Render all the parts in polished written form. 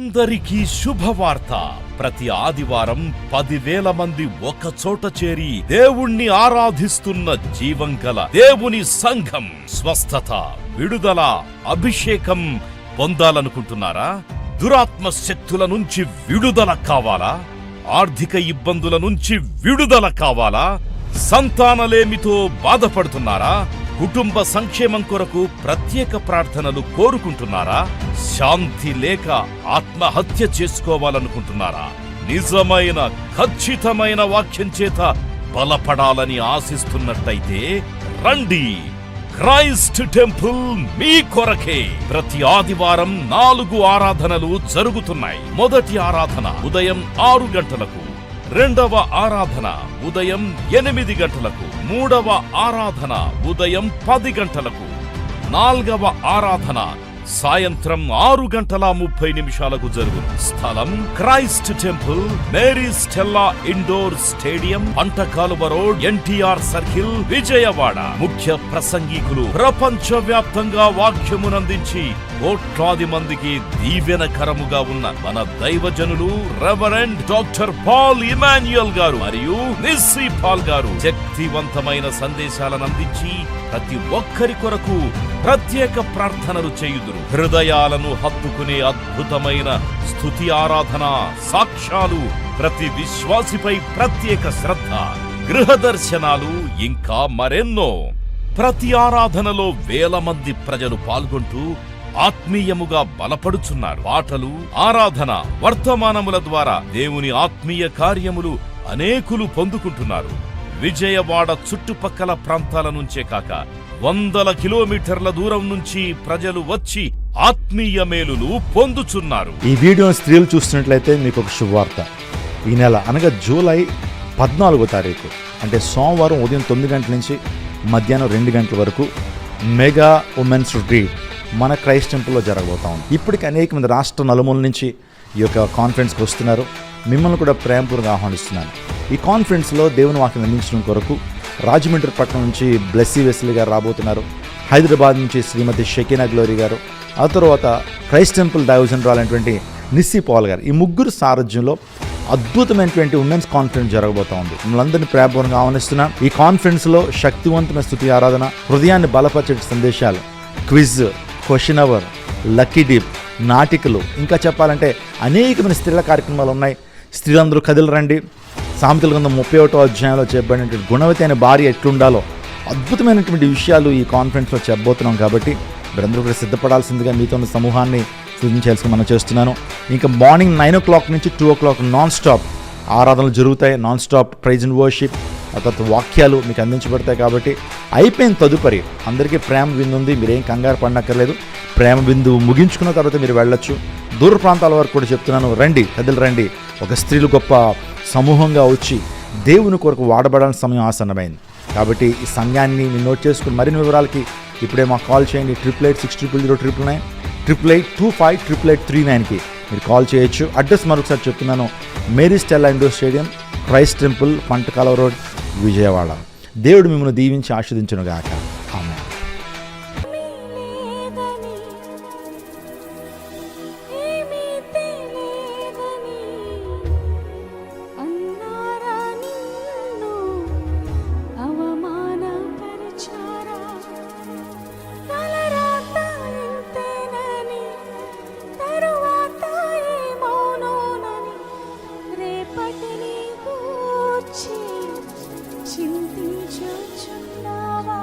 అందరికీ శుభవార్త. ప్రతి ఆదివారం 10,000 మంది ఒక చోట చేరి దేవుణ్ణి ఆరాధిస్తున్న జీవం గల దేవుని సంఘం. స్వస్థత, విడుదల, అభిషేకం పొందాలనుకుంటున్నారా? దురాత్మ శక్తుల నుంచి విడుదల కావాలా? ఆర్థిక ఇబ్బందుల నుంచి విడుదల కావాలా? సంతానలేమితో బాధపడుతున్నారా? కుటుంబ సంక్షేమం కొరకు ప్రత్యేక ప్రార్థనలు కోరుకుంటున్నారా? శాంతి లేక ఆత్మహత్య చేసుకోవాలనుకుంటున్నారా? నిజమైన ఖచ్చితమైన వాక్యం చేత బలపడాలని ఆశిస్తున్నట్టయితే రండి. క్రైస్ట్ టెంపుల్ మీ కొరకే. ప్రతి ఆదివారం 4 ఆరాధనలు జరుగుతున్నాయి. మొదటి ఆరాధన ఉదయం 6 గంటలకు, రెండవ ఆరాధన ఉదయం 8 గంటలకు, మూడవ ఆరాధన ఉదయం 10 గంటలకు, నాల్గవ ఆరాధన సాయంత్రం 6:30 జరుగును. స్థలం Christ temple, Mary Stella indoor stadium, Pantakaluva road, NTR circle, Vijayawada. ముఖ్య ప్రసంగికులు ప్రపంచ వ్యాప్తంగా వాక్యమునందించి కోట్లాది మందికి దీవెనకరముగా ఉన్న మన దైవజనులు రెవరెండ్ డాక్టర్ పాల్ ఇమాన్యుయల్ గారు మరియు నిస్సీ పాల్ గారు శక్తివంతమైన సందేశాలను అందించి ప్రతి ఒక్కరి కొరకు ప్రత్యేక ప్రార్థనలు చేయుదురు. హృదయాలను హత్తుకునే అద్భుతమైన స్తుతి ఆరాధన సాక్ష్యాలు, ప్రతి విశ్వాసిపై ప్రత్యేక శ్రద్ధ, గృహ దర్శనాలు, ఇంకా మరెన్నో. ప్రతి ఆరాధనలో 1000 మంది ప్రజలు పాల్గొంటూ ఆత్మీయముగా బలపడుచున్నారు. పాటలు, ఆరాధన, వర్తమానముల ద్వారా దేవుని ఆత్మీయ కార్యములు అనేకులు పొందుకుంటున్నారు. విజయవాడ చుట్టుపక్కల ప్రాంతాల నుంచే కాక 100 కిలోమీటర్ల దూరం నుంచి ప్రజలు వచ్చి ఆత్మీయ మేలులు పొందుచున్నారు. ఈ వీడియోని స్త్రీలు చూస్తున్నట్లయితే మీకు ఒక శుభవార్త. ఈ నెల అనగా జూలై 14వ తారీఖు అంటే సోమవారం ఉదయం 9 గంటల నుంచి మధ్యాహ్నం 2 గంటల వరకు మెగా ఉమెన్స్ రిట్రీట్ మన క్రైస్ట్ టెంపుల్లో జరగబోతా ఉంది. ఇప్పటికి అనేక మంది రాష్ట్ర నలుమూల నుంచి ఈ యొక్క కాన్ఫరెన్స్కి వస్తున్నారు. మిమ్మల్ని కూడా ప్రేమపూర్వకంగా ఆహ్వానిస్తున్నాను. ఈ కాన్ఫరెన్స్లో దేవుని వాక్యం అందించడం కొరకు రాజమండ్రి పట్టణం నుంచి బ్లెస్సీ వెస్లీ గారు రాబోతున్నారు. హైదరాబాద్ నుంచి శ్రీమతి షకీనా గ్లోరీ గారు, ఆ తర్వాత క్రైస్ట్ టెంపుల్ దైవజనురాలైనటువంటి నిస్సీ పాల్ గారు. ఈ ముగ్గురు సారథ్యంలో అద్భుతమైనటువంటి ఉమెన్స్ కాన్ఫరెన్స్ జరగబోతా ఉంది. మిమ్మల్ని ప్రేమపూర్వకంగా ఆహ్వానిస్తున్నాను. ఈ కాన్ఫరెన్స్లో శక్తివంతమైన స్తుతి ఆరాధన, హృదయాన్ని బలపరిచే సందేశాలు, quiz, question hour, lucky dip, నాటికలు, ఇంకా చెప్పాలంటే అనేకమైన స్త్రీల కార్యక్రమాలు ఉన్నాయి. స్త్రీలందరూ కదిలి రండి. సామెతల గ్రంథం 31వ అధ్యాయంలో చెప్పబడినటువంటి గుణవతి అనే భార్య ఎట్లుండాలో అద్భుతమైనటువంటి విషయాలు ఈ కాన్ఫరెన్స్లో చెప్పబోతున్నాం. కాబట్టి మీరందరూ కూడా సిద్ధపడాల్సిందిగా మీతో ఉన్న సమూహాన్ని సూచించాల్సి మనం చేస్తున్నాను. ఇంకా మార్నింగ్ 9 o'clock నుంచి 2 o'clock నాన్ స్టాప్ ఆరాధనలు జరుగుతాయి. Non stop praise and worship, ఆ తర్వాత వాక్యాలు మీకు అందించబడతాయి. కాబట్టి అయిపోయిన తదుపరి అందరికీ ప్రేమ బిందు ఉంది. మీరేం కంగారు పడనక్కర్లేదు. ప్రేమ బిందు ముగించుకున్న తర్వాత మీరు వెళ్ళొచ్చు. దూర ప్రాంతాల వరకు కూడా చెప్తున్నాను, రండి, కదిలి రండి. ఒక స్త్రీలు గొప్ప సమూహంగా వచ్చి దేవుని కొరకు వాడబడాలని సమయం ఆసన్నమైంది. కాబట్టి ఈ సంఘాన్ని మీరు నోట్ చేసుకుని మరిన్ని వివరాలకి ఇప్పుడే మాకు కాల్ చేయండి. 8886000999, 88258839కి మీరు కాల్ చేయొచ్చు. అడ్రస్ మరొకసారి చెప్తున్నాను, Mary Stella indoor stadium, Christ temple, Pantakaluva road, Vijayawada. దేవుడు మిమ్మల్ని దీవించి ఆశీర్వదించునుగాక. ఆమేన్. చింతించుచున్నావా?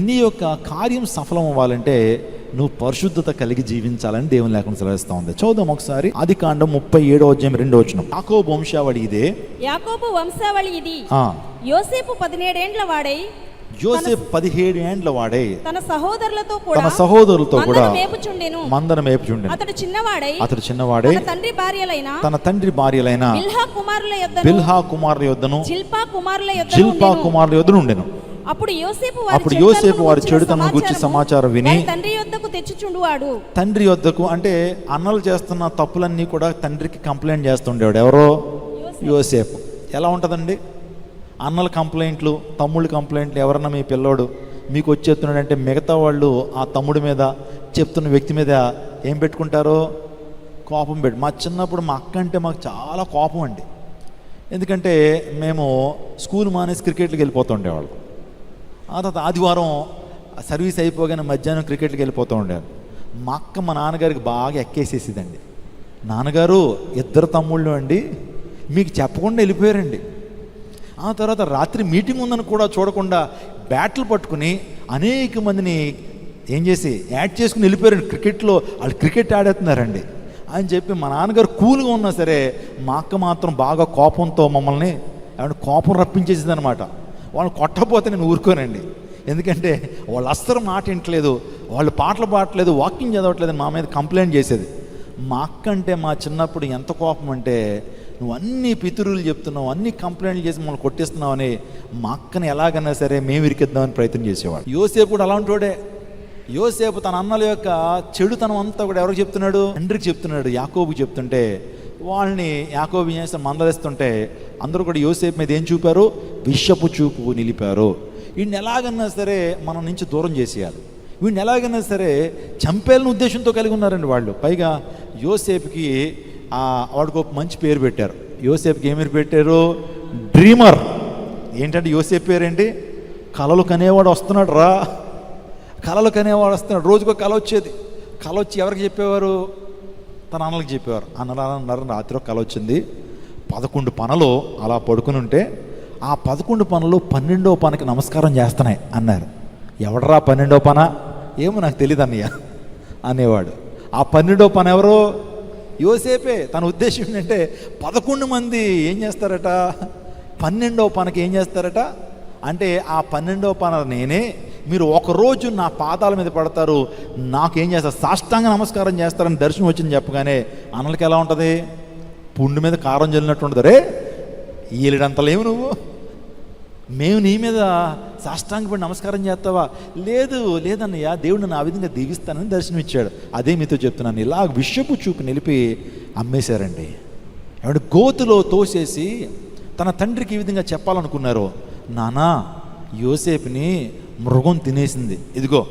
నీ యొక్క కార్యం సఫలం అవ్వాలంటే నువ్వు పరిశుద్ధత కలిగి జీవించాలని దేవుని లేఖనం సెలవిస్తూ ఉంది. చదువుదాం ఒకసారి. ఆదికాండం 37:2. యాకోబు వంశావళి ఇదే. యాకోబు వంశావళి ఇది. యోసేపు 17 ఏండ్ల వాడై, యోసేపు 17 ఏండ్ల వాడై తన సహోదరులతో కూడా మందను మేపుచుండెను. అతడు చిన్నవాడై తన తండ్రి భార్యలైన బిల్హా కుమారుల యొద్దను జిల్పా కుమారుల యొద్దను ఉండెను. అప్పుడు యోసేపు వారి చెడుతనం గురించి సమాచారం విని తండ్రి యొద్దకు తెచ్చుచుండువాడు. తండ్రి యొద్దకు అంటే అన్నలు చేస్తున్న తప్పులన్నీ కూడా తండ్రికి కంప్లైంట్ చేస్తుండేవాడు. ఎవరో? యోసేపు. ఎలా ఉంటుందండి? అన్నల కంప్లైంట్లు, తమ్ముళ్ళ కంప్లైంట్లు. ఎవరన్నా మీ పిల్లోడు మీకు వచ్చేస్తున్నాడంటే మిగతా వాళ్ళు ఆ తమ్ముడి మీద చెప్తున్న వ్యక్తి మీద ఏం పెట్టుకుంటారో? కోపం మా చిన్నప్పుడు మా అక్క అంటే మాకు చాలా కోపం అండి. ఎందుకంటే మేము స్కూల్ మానేసి క్రికెట్కి వెళ్ళిపోతుండేవాళ్ళం. ఆ తర్వాత ఆదివారం సర్వీస్ అయిపోగానే మధ్యాహ్నం క్రికెట్కి వెళ్ళిపోతూ ఉండేవారు. మా అక్క మా నాన్నగారికి బాగా ఎక్కేసేసిదండి. నాన్నగారు 2 తమ్ముళ్ళు అండి, మీకు చెప్పకుండా వెళ్ళిపోయారండి. ఆ తర్వాత రాత్రి మీటింగ్ ఉందని కూడా చూడకుండా బ్యాట్లు పట్టుకుని అనేక మందిని ఏం చేసి యాడ్ చేసుకుని వెళ్ళిపోయారండి. క్రికెట్లో వాళ్ళు క్రికెట్ ఆడేస్తున్నారండి అని చెప్పి మా నాన్నగారు కూల్గా ఉన్నా సరే మా అక్క మాత్రం బాగా కోపంతో మమ్మల్ని కోపం రప్పించేసింది అనమాట. వాళ్ళని కొట్టకపోతే నేను ఊరుకోనండి. ఎందుకంటే వాళ్ళు అస్సలు మాట వింటలేదు, వాళ్ళు పాటలు పాడట్లేదు, వాకింగ్ చదవట్లేదు మా మీద కంప్లైంట్ చేసేది. మా అక్క అంటే మా చిన్నప్పుడు ఎంత కోపం అంటే, నువ్వు అన్ని పితురులు చెప్తున్నావు, అన్ని కంప్లైంట్లు చేసి మమ్మల్ని కొట్టిస్తున్నావు అని మా అక్కని ఎలాగైనా సరే మేము ఇరికిద్దామని ప్రయత్నం చేసేవాడు. యోసేపు కూడా అలాంటి వాడే. యోసేపు తన అన్నల యొక్క చెడుతనం అంతా కూడా ఎవరికి చెప్తున్నాడు? తండ్రికి చెప్తున్నాడు, యాకోబుకి చెప్తుంటే వాళ్ళని యాకోబు చేస్తే మందలిస్తుంటే అందరూ కూడా యోసేపు మీద ఏం చూపారు? విషపు చూపు నిలిపారు. వీడిని ఎలాగన్నా సరే మనం నుంచి దూరం చేసేయాలి, వీడిని ఎలాగైనా సరే చంపేయాలని ఉద్దేశంతో కలిగి ఉన్నారండి వాళ్ళు. పైగా యోసేపుకి వాడికి ఒక మంచి పేరు పెట్టారు. యోసేపుకి ఏమేమి పెట్టారు? డ్రీమర్. ఏంటంటే యోసేపు పేరేంటి? కలలు కనేవాడు వస్తున్నాడు రా, కలలు కనేవాడు వస్తున్నాడు. రోజుకో కళ వచ్చేది. కళ వచ్చి ఎవరికి చెప్పేవారు? తన అన్నలకు చెప్పేవారు. అన్నారు రాత్రి కళ వచ్చింది, 11 పనలు అలా పడుకుని ఉంటే ఆ 11 పనులు 12వ పనకి నమస్కారం చేస్తున్నాయి అన్నారు. ఎవడరా 12వ పన? ఏమో నాకు తెలియదు అన్నయ్య అనేవాడు. ఆ 12వ పన ఎవరు? యోసేపే. తన ఉద్దేశం ఏంటంటే 11 మంది ఏం చేస్తారట? 12వ పనకి ఏం చేస్తారట అంటే, ఆ 12వ పన నేనే, మీరు ఒకరోజు నా పాదాల మీద పడతారు, నాకేం చేస్తారు? సాష్టాంగ నమస్కారం చేస్తారని దర్శనం వచ్చింది చెప్పగానే అన్నలకి ఎలా ఉంటుంది? పుండు మీద కారం చల్లినట్టు ఉంటుంది. రే ఈలిడంతలేము నువ్వు, మేము నీ మీద సాష్టాంగపడి నమస్కారం చేస్తావా? లేదన్నయ్య, దేవుడు నన్ను ఆ విధంగా దీవిస్తానని దర్శనం ఇచ్చాడు. అదే మీతో చెప్తున్నాను. ఇలా విషపు చూపు నిలిపి అమ్మేశారండి. ఏమంటే గోతులో తోసేసి తన తండ్రికి ఈ విధంగా చెప్పాలనుకున్నారు. నానా, యోసేపుని మృగం తినేసింది, ఇదిగో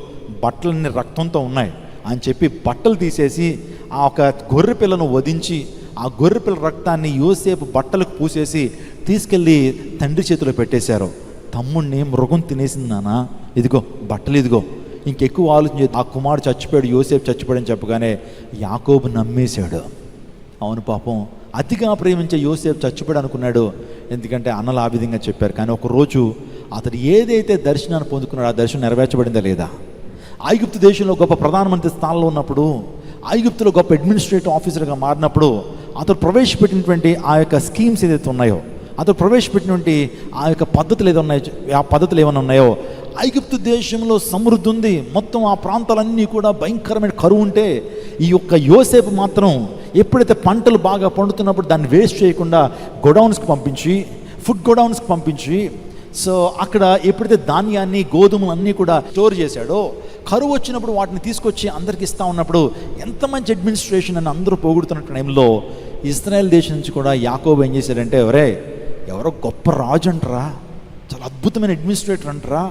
బట్టలన్నీ రక్తంతో ఉన్నాయి అని చెప్పి బట్టలు తీసేసి ఆ ఒక గొర్రె పిల్లను వధించి ఆ గొర్రె పిల్ల రక్తాన్ని యోసేపు బట్టలకు పూసేసి తీసుకెళ్ళి తండ్రి చేతిలో పెట్టేశారు. తమ్ముడిని మృగం తినేసింది నాన్న, ఇదిగో బట్టలు, ఇదిగో. ఇంకెక్కువ ఆలోచన ఆ కుమారుడు చచ్చిపోయాడు, యోసేపు చచ్చిపోయాడని చెప్పగానే యాకోబు నమ్మేశాడు. అవును పాపం, అతిగా ప్రేమించే యోసేపు చచ్చిపోయాడు అనుకున్నాడు, ఎందుకంటే అన్నలు ఆ విధంగా చెప్పారు. కానీ ఒకరోజు అతడు ఏదైతే దర్శనాన్ని పొందుకున్నాడో ఆ దర్శనం నెరవేర్చబడిందా లేదా? ఐగుప్తు దేశంలో గొప్ప ప్రధానమంత్రి స్థానంలో ఉన్నప్పుడు, ఐగుప్తులో గొప్ప అడ్మినిస్ట్రేటివ్ ఆఫీసర్గా మారినప్పుడు అతడు ప్రవేశపెట్టినటువంటి ఆ యొక్క స్కీమ్స్ ఏదైతే ఉన్నాయో, అతడు ప్రవేశపెట్టినటువంటి ఆ యొక్క పద్ధతులు ఏదో ఉన్నాయో, ఆ పద్ధతులు ఏమైనా ఉన్నాయో, ఐగుప్తు దేశంలో సమృద్ధి ఉంది, మొత్తం ఆ ప్రాంతాలన్నీ కూడా భయంకరమైన కరువు ఉంటే ఈ యొక్క యోసేపు మాత్రం ఎప్పుడైతే పంటలు బాగా పండుతున్నప్పుడు దాన్ని వేస్ట్ చేయకుండా గోడౌన్స్కి పంపించి, ఫుడ్ గోడౌన్స్కి పంపించి, సో అక్కడ ఎప్పుడైతే ధాన్యాన్ని గోధుమలు అన్నీ కూడా స్టోర్ చేశాడో, కరువు వచ్చినప్పుడు వాటిని తీసుకొచ్చి అందరికి ఇస్తూ ఉన్నప్పుడు ఎంత మంచి అడ్మినిస్ట్రేషన్ అని అందరూ పోగొడుతున్న టైంలో ఇశ్రాయేల్ దేశం నుంచి కూడా యాకోబు ఏం చేశాడంటే, ఎవరో గొప్ప రాజు అంటారా, చాలా అద్భుతమైన అడ్మినిస్ట్రేటర్ అంటారా,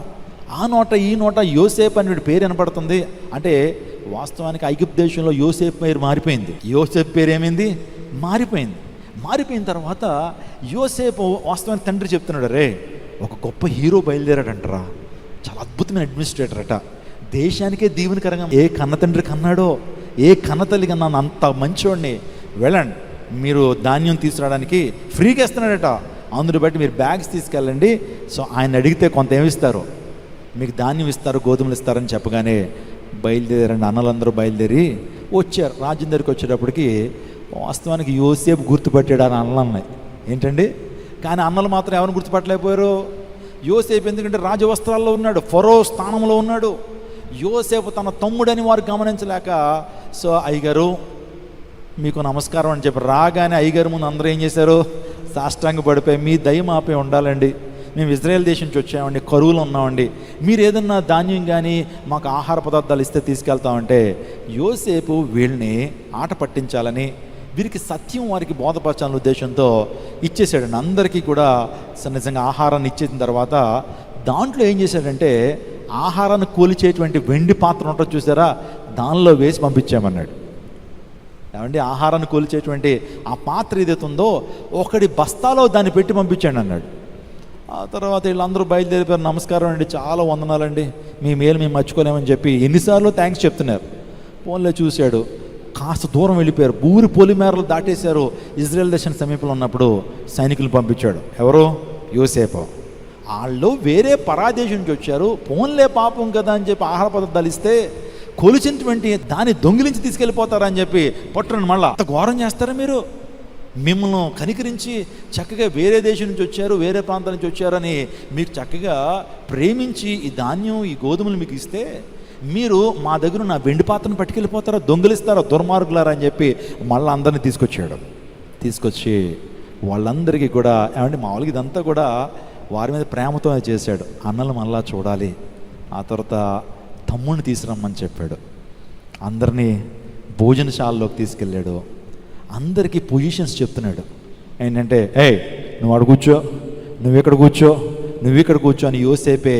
ఆ నోట ఈ నోట యోసేపు అనే పేరు వినపడుతుంది అంటే, వాస్తవానికి ఐగుప్తు దేశంలో యోసేపు పేరు మారిపోయింది. యోసేపు పేరు ఏమైంది? మారిపోయిన తర్వాత యోసేపు వాస్తవానికి తండ్రి చెప్తున్నాడు, ఒక గొప్ప హీరో బయలుదేరాడంటరా, చాలా అద్భుతమైన అడ్మినిస్ట్రేటర్ అట, దేశానికే దీవెనకరంగా ఏ కన్న తండ్రి కన్నాడో, ఏ కన్న తల్లి కన్నా అంత మంచివాడిని, వెళ్ళండి మీరు ధాన్యం తీసుకురావడానికి ఫ్రీగా ఇస్తున్నాడట, అందుని బట్టి మీరు బ్యాగ్స్ తీసుకెళ్ళండి, సో ఆయన అడిగితే కొంత ఏమిస్తారు, మీకు ధాన్యం ఇస్తారు, గోధుమలు ఇస్తారని చెప్పగానే బయలుదేరండి. అన్నలందరూ బయలుదేరి వచ్చారు. రాజ్యం దగ్గరికి వచ్చేటప్పటికి వాస్తవానికి యోసేపు గుర్తుపట్టాడు ఆ అన్నలన్నాయి ఏంటండి. కానీ అన్నలు మాత్రం ఎవరిని గుర్తుపట్టలేకపోయారు. యోసేపు ఎందుకంటే రాజవస్త్రాల్లో ఉన్నాడు, ఫరో స్థానంలో ఉన్నాడు. యోసేపు తన తమ్ముడని వారు గమనించలేక, సో అయ్యగారు మీకు నమస్కారం అని చెప్పి రాగానే అయ్యగారు ముందు అందరూ ఏం చేశారు, సాష్టాంగ పడిపోయి మీ దయ మాపై ఉండాలండి, మేము ఇజ్రాయెల్ దేశం నుంచి వచ్చామండి, కరువులో ఉన్నామండి, మీరు ఏదన్నా ధాన్యం కానీ మాకు ఆహార పదార్థాలు ఇస్తే తీసుకెళ్తామంటే యోసేపు వీళ్ళని ఆట పట్టించాలని, వీరికి సత్యం వారికి బోధపరచాలనే ఉద్దేశంతో ఇచ్చేసాడండి. అందరికీ కూడా నిజంగా ఆహారాన్ని ఇచ్చేసిన తర్వాత దాంట్లో ఏం చేశాడంటే ఆహారాన్ని కూల్చేటువంటి వెండి పాత్ర ఉంటుంది చూసారా, దానిలో వేసి పంపించామన్నాడు. ఏమండి, ఆహారాన్ని కూల్చేటువంటి ఆ పాత్ర ఏదైతే ఉందో ఒకటి బస్తాలో దాన్ని పెట్టి పంపించండి అన్నాడు. ఆ తర్వాత వీళ్ళందరూ బయలుదేరిపోయారు. నమస్కారం అండి, చాలా వందనాలండి, మీ మేలు మేము మర్చిపోలేమని చెప్పి ఎన్నిసార్లు థ్యాంక్స్ చెప్తున్నారు. ఫోన్లో చూశాడు, కాస్త దూరం వెళ్ళిపోయారు, ఊరి పొలిమేరలు దాటేశారు. ఇజ్రాయెల్ దేశం సమీపంలో ఉన్నప్పుడు సైనికులు పంపించాడు. ఎవరు? యోసేపు. వాళ్ళు వేరే పరాదేశం నుంచి వచ్చారు, ఫోన్లే పాపం కదా అని చెప్పి ఆహార పదార్థాలు ఇస్తే కొలిచినటువంటి దాన్ని దొంగిలించి తీసుకెళ్ళిపోతారని చెప్పి పట్టురండి. మళ్ళీ అంత ఘోరం చేస్తారా మీరు? మిమ్మల్ని కనికరించి చక్కగా వేరే దేశం నుంచి వచ్చారు, వేరే ప్రాంతం నుంచి వచ్చారని మీకు చక్కగా ప్రేమించి ఈ ధాన్యం ఈ గోధుమలు మీకు ఇస్తే మీరు మా దగ్గర నా వెండి పాత్రను పట్టుకెళ్ళిపోతారా, దొంగిలిస్తారా, దుర్మార్గులారా అని చెప్పి మళ్ళీ అందరినీ తీసుకొచ్చి వాళ్ళందరికీ కూడా ఏమంటే మామూలుగా ఇదంతా కూడా వారి మీద ప్రేమతో చేశాడు. అన్నలు మళ్ళా చూడాలి. ఆ తర్వాత తమ్ముడిని తీసుకురమ్మని చెప్పాడు. అందరినీ భోజనశాలలోకి తీసుకెళ్ళాడు. అందరికీ పొజిషన్స్ చెప్తున్నాడు. ఏంటంటే నువ్వు అక్కడ కూర్చో, నువ్వు ఇక్కడ కూర్చో అని యోసేపే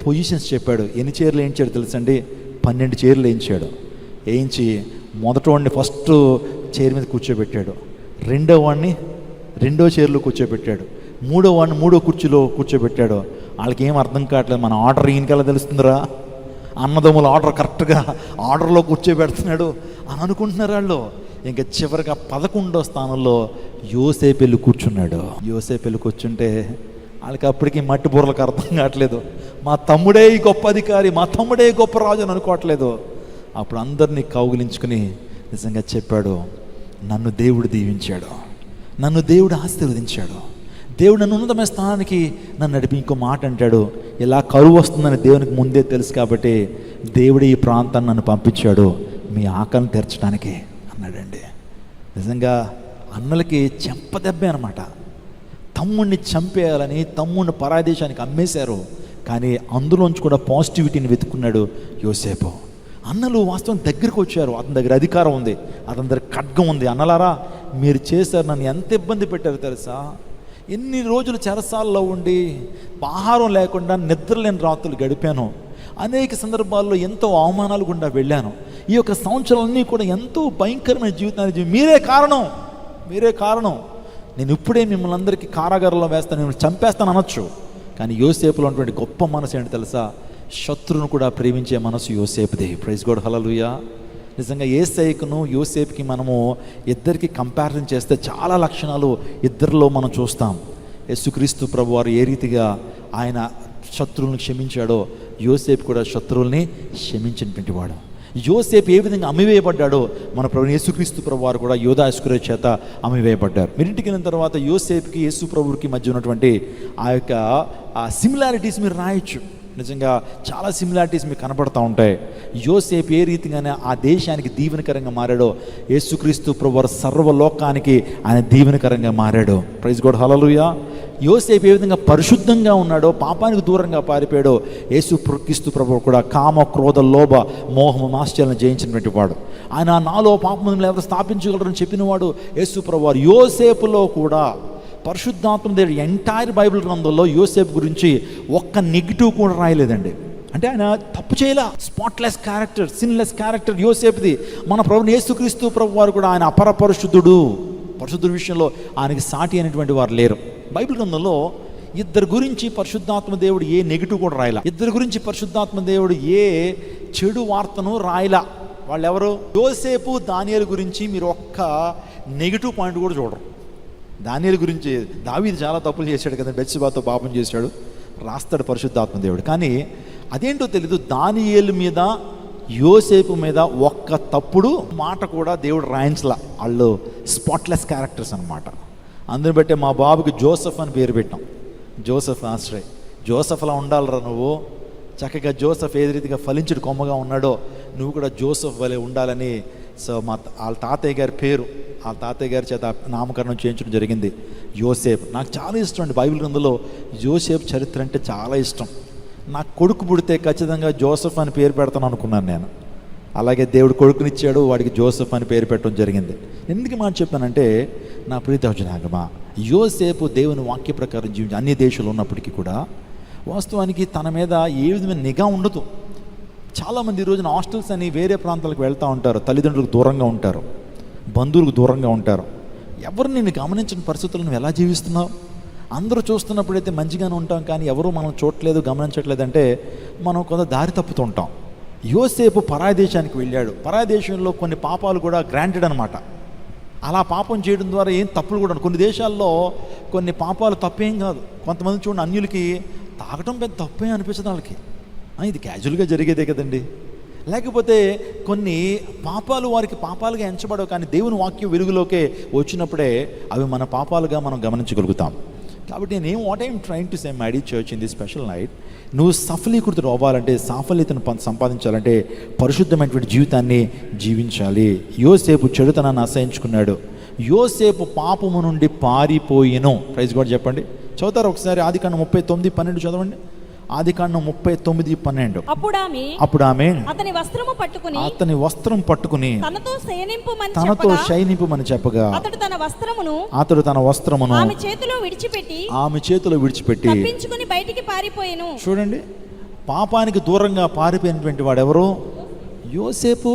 పొజిషన్స్ చెప్పాడు. ఎన్ని చైర్లు వేయించాడు తెలుసండి? 12 చైర్లు వేయించి మొదటి వాడిని ఫస్ట్ చైర్ మీద కూర్చోబెట్టాడు, రెండో వాడిని రెండో చైర్లో కూర్చోబెట్టాడు, మూడో వాడిని మూడో కుర్చీలో కూర్చోబెట్టాడు. వాళ్ళకి ఏం అర్థం కావట్లేదు, మన ఆర్డర్ ఈయనకల్లా తెలుస్తుందిరా, అన్నదమ్ముల ఆర్డర్ కరెక్ట్గా ఆర్డర్లో కూర్చోబెడుతున్నాడు అని అనుకుంటున్నారు వాళ్ళు. ఇంకా చివరిగా 11వ స్థానంలో యోసేపు వెళ్ళి కూర్చున్నాడు. యోసేపు వెళ్ళి కూర్చుంటే వాళ్ళకి అప్పటికి మట్టి బుర్రలకు అర్థం కావట్లేదు, మా తమ్ముడే ఈ గొప్ప అధికారి, మా తమ్ముడే గొప్ప రాజు అని అనుకోవట్లేదు. అప్పుడు అందరినీ కౌగిలించుకుని నిజంగా చెప్పాడు, నన్ను దేవుడు దీవించాడు, నన్ను దేవుడు ఆశీర్వదించాడు, దేవుడు నన్ను ఉన్నతమైన స్థానానికి నన్ను నడిపి. ఇంకో మాట అంటాడు, ఇలా కరువు వస్తుందని దేవునికి ముందే తెలుసు కాబట్టి దేవుడు ఈ ప్రాంతాన్ని నన్ను పంపించాడు మీ ఆకలిని తీర్చడానికి అన్నాడండి. నిజంగా అన్నలకి చెంపదెబ్బే అనమాట. తమ్ముడిని చంపేయాలని తమ్ముడిని పరాదేశానికి అమ్మేశారు, కానీ అందులోంచి కూడా పాజిటివిటీని వెతుక్కున్నాడు యోసేపు. అన్నలు వాస్తవం దగ్గరికి వచ్చారు, అతని దగ్గర అధికారం ఉంది, అతని దగ్గర ఖడ్గం ఉంది. అన్నలారా మీరు చేశారు, నన్ను ఎంత ఇబ్బంది పెట్టారు తెలుసా, ఎన్ని రోజులు చెరసాల్లో ఉండి ఆహారం లేకుండా నిద్రలేని రాత్రులు గడిపాను, అనేక సందర్భాల్లో ఎంతో అవమానాలు గుండా వెళ్ళాను, ఈ యొక్క సంవత్సరాలన్నీ కూడా ఎంతో భయంకరమైన జీవితాన్ని మీరే కారణం, నేను ఇప్పుడే మిమ్మల్ని అందరికీ కారాగారంలో వేస్తాను, మిమ్మల్ని చంపేస్తాను అనొచ్చు. కానీ యోసేపులో ఉన్నటువంటి గొప్ప మనసు ఏంటి తెలుసా, శత్రువును కూడా ప్రేమించే మనసు యోసేపుదే. ప్రైజ్ గాడ్, హల్లెలూయా. నిజంగా యేసయ్యకును యోసేపుకి మనము ఇద్దరికి కంపారిజన్ చేస్తే చాలా లక్షణాలు ఇద్దరిలో మనం చూస్తాం. యేసుక్రీస్తు ప్రభువారు ఏ రీతిగా ఆయన శత్రువులను క్షమించాడో యోసేపు కూడా శత్రువుల్ని క్షమించినటువంటి వాడు. యోసేపు ఏ విధంగా అమ్మివేయబడ్డాడో మన ప్రభు యేసుక్రీస్తు ప్రభువారు కూడా యోధా ఇస్కరియోతు చేత అమ్మివేయబడ్డారు. మీరు ఇంటికి వెళ్ళిన తర్వాత యోసేపుకి యేసు ప్రభువుకి మధ్య ఉన్నటువంటి ఆ యొక్క సిమిలారిటీస్ మీరు రాయొచ్చు. నిజంగా చాలా సిమిలారిటీస్ మీకు కనపడుతూ ఉంటాయి. యోసేపు ఏ రీతిగానే ఆ దేశానికి దీవెనకరంగా మారాడో యేసుక్రీస్తు ప్రభువారు సర్వలోకానికి ఆయన దీవెనకరంగా మారాడు. ప్రైజ్ గాడ్, హల్లెలూయా. యోసేపు ఏ విధంగా పరిశుద్ధంగా ఉన్నాడో, పాపానికి దూరంగా పారిపోయాడో, యేసుక్రీస్తు ప్రభువు కూడా కామ క్రోధ లోభ మోహం ఆశ్చర్యాలను జయించినటువంటి వాడు. ఆయన నాలో పాపములను ఎవరు స్థాపించగలరని చెప్పినవాడు యేసు ప్రభువారు. యోసేపులో కూడా పరిశుద్ధాత్మ దేవుడు ఎంటైర్ బైబిల్ గ్రంథంలో యోసేపు గురించి ఒక్క నెగిటివ్ కూడా రాయలేదండి. అంటే ఆయన తప్పు చేయలే, స్పాట్లెస్ క్యారెక్టర్, సిన్లెస్ క్యారెక్టర్ యోసేపుది. మన ప్రభువు యేసుక్రీస్తు ప్రభువారు కూడా ఆయన అపర పరిశుద్ధుడు విషయంలో ఆయనకి సాటి అనేటువంటి వారు లేరు. బైబిల్ గ్రంథంలో ఇద్దరు గురించి పరిశుద్ధాత్మ దేవుడు ఏ నెగిటివ్ కూడా రాయలా, ఇద్దరు గురించి పరిశుద్ధాత్మ దేవుడు ఏ చెడు వార్తను రాయలా. వాళ్ళు ఎవరు? యోసేపు దానియేలు గురించి మీరు ఒక్క నెగిటివ్ పాయింట్ కూడా చూడరు. దానియేలు గురించి దావీదు చాలా తప్పులు చేశాడు కదా, బెత్షెబాతో పాపం చేశాడు, రాస్తాడు పరిశుద్ధాత్మ దేవుడు. కానీ అదేంటో తెలీదు, దానియేలు మీద యోసేపు మీద ఒక్క తప్పుడు మాట కూడా దేవుడు రాయించలా. వాళ్ళు స్పాట్లెస్ క్యారెక్టర్స్ అనమాట. అందుని బట్టే మా బాబుకి జోసెఫ్ అని పేరు పెట్టాం. జోసెఫ్ ఆశ్రయ్. జోసెఫ్లా ఉండాలిరా నువ్వు, చక్కగా జోసెఫ్ ఏ రీతిగా ఫలించుడు కొమ్మగా ఉన్నాడో నువ్వు కూడా జోసెఫ్ వలె ఉండాలని. సో వాళ్ళ తాతయ్య గారి పేరు, వాళ్ళ తాతయ్య గారి చేత నామకరణం చేయించడం జరిగింది, యోసేపు. నాకు చాలా ఇష్టం అండి, బైబిల్ గ్రంథంలో యోసేపు చరిత్ర అంటే చాలా ఇష్టం. నాకు కొడుకు పుడితే ఖచ్చితంగా జోసెఫ్ అని పేరు పెడతాను అనుకున్నాను నేను. అలాగే దేవుడు కొడుకునిచ్చాడు, వాడికి జోసెఫ్ అని పేరు పెట్టడం జరిగింది. ఎందుకు మాట చెప్పానంటే, నా ప్రీతవచనాగమా, యోసేపు దేవుని వాక్య ప్రకారం జీవించి అన్ని దేశాలు ఉన్నప్పటికీ కూడా వాస్తవానికి తన మీద ఏ విధమైన నిఘా ఉండదు. చాలామంది ఈ రోజున హాస్టల్స్ అని వేరే ప్రాంతాలకు వెళ్తూ ఉంటారు, తల్లిదండ్రులకు దూరంగా ఉంటారు, బంధువులకు దూరంగా ఉంటారు. ఎవరు నిన్ను గమనించిన పరిస్థితులను నువ్వు ఎలా జీవిస్తున్నావు? అందరూ చూస్తున్నప్పుడైతే మంచిగానే ఉంటాం, కానీ ఎవరు మనం చూడట్లేదు, గమనించట్లేదంటే మనం కొంత దారి తప్పుతుంటాం. యోసేపు పరాయి దేశానికి వెళ్ళాడు. పరాయి దేశంలో కొన్ని పాపాలు కూడా గ్రాంటెడ్ అనమాట. అలా పాపం చేయడం ద్వారా ఏం తప్పులు కూడా, కొన్ని దేశాల్లో కొన్ని పాపాలు తప్పేం కాదు. కొంతమంది చూడండి, అన్యులకి తాగటం పెద్ద తప్పే అనిపించదు వాళ్ళకి, ఇది క్యాజువల్గా జరిగేదే కదండి. లేకపోతే కొన్ని పాపాలు వారికి పాపాలుగా ఎంచబడవు, కానీ దేవుని వాక్యం వెలుగులోకే వచ్చినప్పుడే అవి మన పాపాలుగా మనం గమనించగలుగుతాం. కాబట్టి నేను what I'm trying to say my dear church in this special night, నువ్వు సఫలీకృతుడు అవ్వాలంటే, సాఫల్యతను సంపాదించాలంటే పరిశుద్ధమైనటువంటి జీవితాన్ని జీవించాలి. యోసేపు చెడుతనాన్ని అసహించుకున్నాడు. యోసేపు పాపము నుండి పారిపోయిను. ప్రైజ్ గాడ్ చెప్పండి. చదువుతారు ఒకసారి ఆదికాండం 39:12 చదవండి. ఆదికాండం 39:12. అప్పుడు ఆమె అతని వస్త్రం పట్టుకుని తనతో శయనింపుమని చెప్పగా అతడు తన వస్త్రమును ఆమె చేతిలో విడిచిపెట్టి బయటికి పారిపోయాను. చూడండి, పాపానికి దూరంగా పారిపోయినటువంటి వాడెవరు? యోసేపు.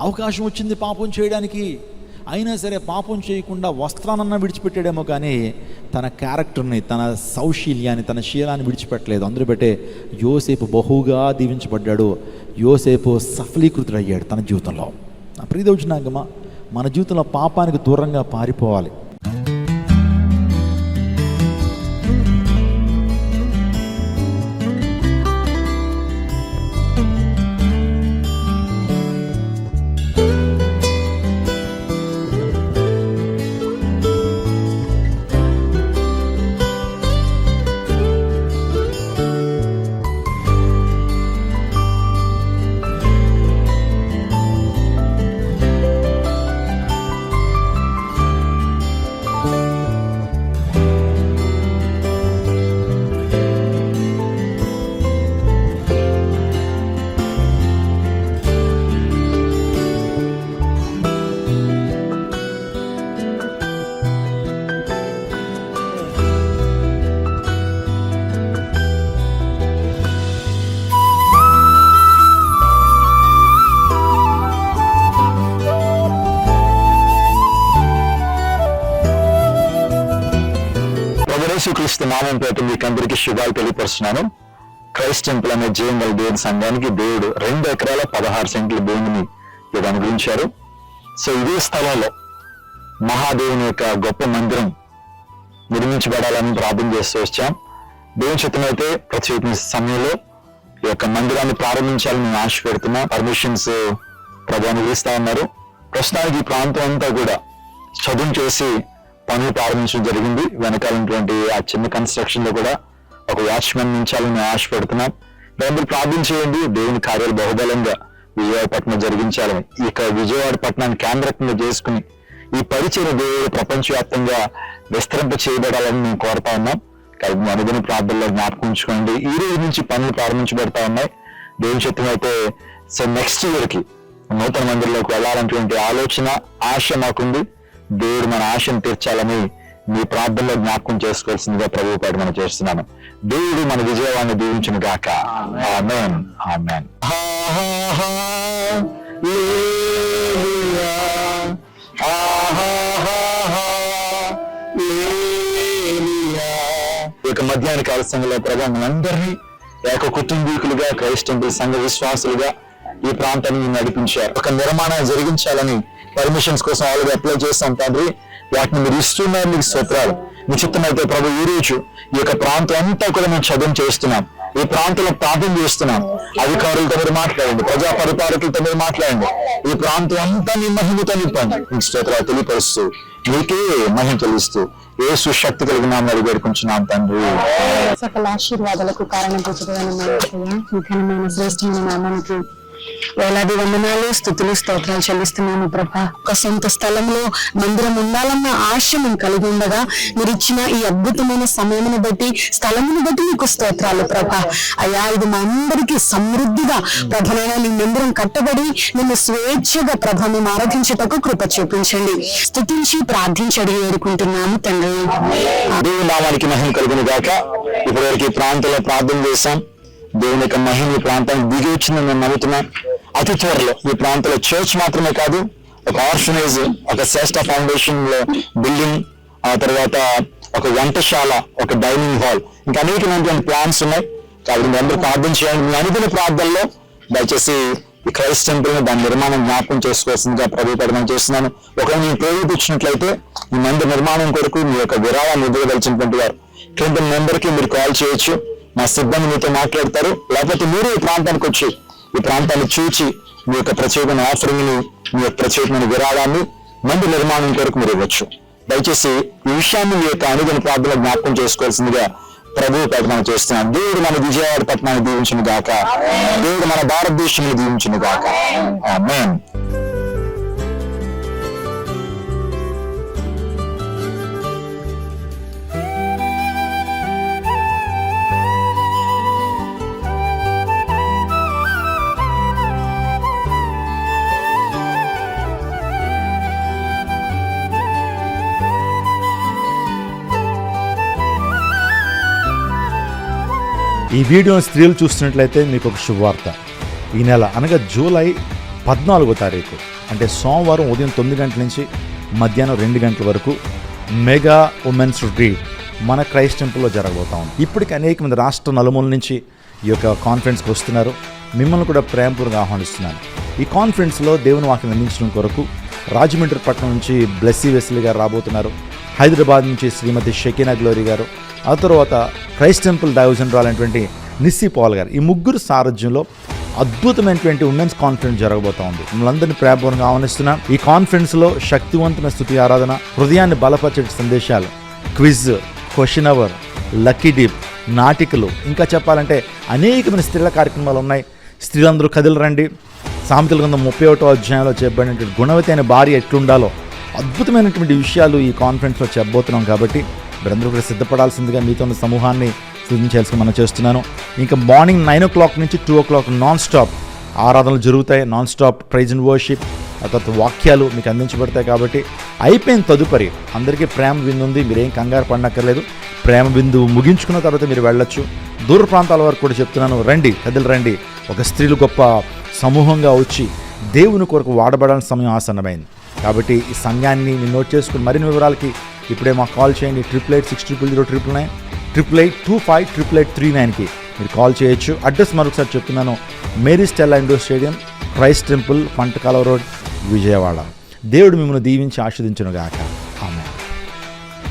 అవకాశం వచ్చింది పాపం చేయడానికి, అయినా సరే పాపం చేయకుండా వస్త్రానన్నా విడిచిపెట్టాడేమో, కానీ తన క్యారెక్టర్ని, తన సౌశీల్యాన్ని, తన శీలాన్ని విడిచిపెట్టలేదు. అందరూ బట్టే యోసేపు బహుగా దీవించబడ్డాడు. యోసేపు సఫలీకృతుడు అయ్యాడు తన జీవితంలో. నా ప్రియదవుచున్నాగమా, మన జీవితంలో పాపానికి దూరంగా పారిపోవాలి. యేసుక్రీస్తు నామం పేట మీకు అందరికీ శుభాలు తెలియపరుస్తున్నాను. క్రైస్ట్ టెంపుల్ అనే జీవంగల దేవుని సంఘానికి దేవుడు 2 ఎకరాల 16 సెంట్ల భూమిని దేవుడు అనుగ్రహించారు. సో ఇదే స్థలంలో మహాదేవుని యొక్క గొప్ప మందిరం నిర్మించబడాలని ప్రార్థన చేస్తూ వచ్చాం. దేవుని చిత్తమైతే ప్రతి సమయంలో ఈ యొక్క మందిరాన్ని ప్రారంభించాలని మేము ఆశ పెడుతున్నా. పర్మిషన్స్ ప్రభువుని ఇస్తా ఉన్నారు. ప్రస్తుతానికి ఈ ప్రాంతం అంతా కూడా చదువు చేసి పనులు ప్రారంభించడం జరిగింది. వెనకాలటువంటి ఆ చిన్న కన్స్ట్రక్షన్ లో కూడా ఒక వాచ్మెన్ ఉంచాలని మేము ఆశ పెడుతున్నాం. దాన్ని ప్రార్థన చేయండి. దేవుని కార్యాలు బహుబలంగా విజయవాడ పట్టణం జరిగించాలని, ఇక విజయవాడ పట్టణాన్ని కేంద్రంగా చేసుకుని ఈ పరిచయ దేవుడు ప్రపంచవ్యాప్తంగా విస్తరింప చేయబడాలని మేము కోరుతా ఉన్నాం. కాబట్టి అనుదిన ప్రార్థనలో జ్ఞాపకం ఉంచుకోండి. ఈ రోజు నుంచి పనులు ప్రారంభించబడతా ఉన్నాయి. దేవుని చిత్తం అయితే సో నెక్స్ట్ ఇయర్ కి నూతన మందిరంలోకి వెళ్ళాలనేటువంటి ఆలోచన, ఆశ మాకుంది. దేవుడు మన ఆశను తీర్చాలని మీ ప్రార్థనలో జ్ఞాపకం చేసుకోవాల్సిందిగా ప్రభువు పాటు మనం చేస్తున్నాను. దేవుడు మన విజయవాడిని దీవించును గాక. ఆమేన్, ఆమేన్. ఇక మధ్యాహ్న కాల సంఘంలో ప్రభు మనందరినీ ఏక కుటుంబీకులుగా, క్రైస్ట్ టెంపుల్ సంఘ విశ్వాసులుగా ఈ ప్రాంతాన్ని నడిపించారు. ఒక నిర్మాణాన్ని జరిగించాలని పర్మిషన్స్ కోసం ఆల్రెడీ అప్లై చేస్తాం తండ్రి. వాటిని మీరు ఇస్తున్నారు, మీకు స్తోత్రాలు. మీ చిత్తమైతే ప్రభు ఈ రోజు ఈ యొక్క ప్రాంతం అంతా కూడా మేము చదువు చేస్తున్నాం. ఈ ప్రాంతంలో ప్రార్థన చేస్తున్నాను. అధికారులతో మీరు మాట్లాడండి, ప్రజా పరిపాలకులతో మీరు మాట్లాడండి. ఈ ప్రాంతం అంతా మీ మహిమతో నింపండి. మీ స్తోత్రాలు తెలియపరుస్తూ మీకే మహిమ తెలుస్తూ యేసు శక్తి కలిగిన నామములో వేడుకుంటున్నాం తండ్రి. సకల ఆశీర్వాదాలకు కారణభూతుడైన శ్రేష్టమైన నామానికి వేలాది వందనాలు, స్తుతులు, స్తోత్రాలు చెల్లిస్తున్నాను ప్రభా. ఒక సొంత స్థలంలో మందిరం ఉండాలన్న ఆశ మేము కలిగి ఉండగా మీరు ఇచ్చిన ఈ అద్భుతమైన సమయమును బట్టి, స్థలమును బట్టి మీకు స్తోత్రాలు ప్రభా. అయ్యా, ఇది మా అందరికీ సమృద్ధిగా ప్రభనైనా నీ మందిరం కట్టబడి నిన్ను స్వేచ్ఛగా ప్రభ మేము ఆరాధించుటకు కృప చూపించండి. స్తుతించి ప్రార్థించడి వేడుకుంటున్నాము తండ్రి. దేవుని నామానికి మహిమ కలుగును గాక. ఇప్పటివరకు ఈ ప్రాంతంలో ప్రార్థన చేశాం. దేవుని యొక్క మహిమ ఈ ప్రాంతానికి దిగి వచ్చిందని నేను నమ్ముతున్నాను. అతి త్వరలో ఈ ప్రాంతంలో చర్చ్ మాత్రమే కాదు, ఒక ఆర్ఫనైజ్, ఒక శ్రేష్ఠ ఫౌండేషన్ బిల్డింగ్, ఆ తర్వాత ఒక వంటశాల, ఒక డైనింగ్ హాల్, ఇంకా అనేకమైనటువంటి ప్లాన్స్ ఉన్నాయి. కాబట్టి మీ అందరూ ప్రార్థన చేయండి. మీ అనుదిన ప్రార్థనలో దయచేసి ఈ క్రైస్ట్ టెంపుల్ దాని నిర్మాణం జ్ఞాపకం చేసుకోవాల్సిందిగా ప్రభుత్వం చేస్తున్నాను. ఒకవేళ మీరు ప్రేరేపించినట్లయితే ఈ మందిర నిర్మాణం కొరకు మీ యొక్క విరాళాన్ని ఇవ్వదలిచినటువంటి వారు కింద మెంబర్కి మీరు కాల్ చేయొచ్చు. మా సిబ్బంది మీతో మాట్లాడతారు. లేకపోతే మీరు ఈ ప్రాంతానికి వచ్చి ఈ ప్రాంతాన్ని చూచి మీ యొక్క ప్రత్యేకమైన ఆఫరింగ్ ని, మీ యొక్క ప్రత్యేకమైన విరాళాన్ని మందిర నిర్మాణం కొరకు మీరు ఇవ్వచ్చు. దయచేసి ఈ విషయాన్ని మీ యొక్క అనుదిన ప్రార్థనలో జ్ఞాపకం చేసుకోవాల్సిందిగా ప్రభువు ప్రకటన చేస్తున్నాను. దేవుడు మన విజయవాడ పట్టణాన్ని దీవించును గాక. దేవుడు మన భారతదేశాన్ని దీవించును గాక. ఆమేన్. ఈ వీడియోని స్త్రీలు చూస్తున్నట్లయితే మీకు ఒక శుభవార్త. ఈ నెల అనగా జూలై 14వ తారీఖు అంటే సోమవారం ఉదయం 9 గంటల నుంచి మధ్యాహ్నం 2 గంటల వరకు మెగా ఉమెన్స్ రిట్రీట్ మన క్రైస్ట్ టెంపుల్లో జరగబోతా ఉంది. ఇప్పటికి అనేక మంది రాష్ట్ర నలుమూల నుంచి ఈ యొక్క కాన్ఫరెన్స్కి వస్తున్నారు. మిమ్మల్ని కూడా ప్రేమపూర్వకంగా ఆహ్వానిస్తున్నాను. ఈ కాన్ఫరెన్స్లో దేవుని వాక్యం అందించడం కొరకు రాజమండ్రి పట్టణం నుంచి బ్లెస్సీ వెస్లీ గారు రాబోతున్నారు. హైదరాబాద్ నుంచి శ్రీమతి షకీనా గ్లోరీ గారు, ఆ తర్వాత క్రైస్ట్ టెంపుల్ డైవిజనరాల్ అయినటువంటి నిస్సీ పాల్ గారు, ఈ ముగ్గురు సారథ్యంలో అద్భుతమైనటువంటి ఉమెన్స్ కాన్ఫరెన్స్ జరగబోతా ఉంది. మిమ్మల్ని అందరినీ ప్రేమపూర్వకంగా ఆహ్వానిస్తున్నాం. ఈ కాన్ఫరెన్స్లో శక్తివంతమైన స్తుతి ఆరాధన, హృదయాన్ని బలపరిచే సందేశాలు, quiz, question hour, lucky dip, నాటికలు, ఇంకా చెప్పాలంటే అనేకమైన స్త్రీల కార్యక్రమాలు ఉన్నాయి. స్త్రీలందరూ కదిలి రండి. సామెతల గ్రంథం 31వ అధ్యాయంలో చెప్పబడినటువంటి గుణవతి అనే భార్య ఎట్లుండాలో అద్భుతమైనటువంటి విషయాలు ఈ కాన్ఫరెన్స్లో చెప్పబోతున్నాం. కాబట్టి మీరందరూ కూడా సిద్ధపడాల్సిందిగా మీతో ఉన్న సమూహాన్ని సూచించాల్సి మనం చేస్తున్నాను. ఇంకా మార్నింగ్ 9 o'clock నుంచి 2 o'clock నాన్ స్టాప్ ఆరాధనలు జరుగుతాయి. Non stop praise and worship, ఆ తర్వాత వాక్యాలు మీకు అందించబడతాయి. కాబట్టి అయిపోయిన తదుపరి అందరికీ ప్రేమ బిందు ఉంది. మీరేం కంగారు పడనక్కర్లేదు. ప్రేమ బిందు ముగించుకున్న తర్వాత మీరు వెళ్ళొచ్చు. దూర ప్రాంతాల వరకు కూడా చెప్తున్నాను, రండి, కదిలి రండి. ఒక స్త్రీలు గొప్ప సమూహంగా వచ్చి దేవుని కొరకు వాడబడాల్సిన సమయం ఆసన్నమైంది. కాబట్టి ఈ సంఘాన్ని మీరు నోట్ చేసుకుని మరిన్ని వివరాలకి ఇప్పుడే మాకు కాల్ చేయండి. 88600999 88258839కి మీరు కాల్ చేయొచ్చు. అడ్రస్ మరొకసారి చెప్తున్నాను, Mary Stella indoor stadium, Christ temple, Pantakala road, Vijayawada. దేవుడు మిమ్మల్ని దీవించి ఆశీర్వదించును గాక.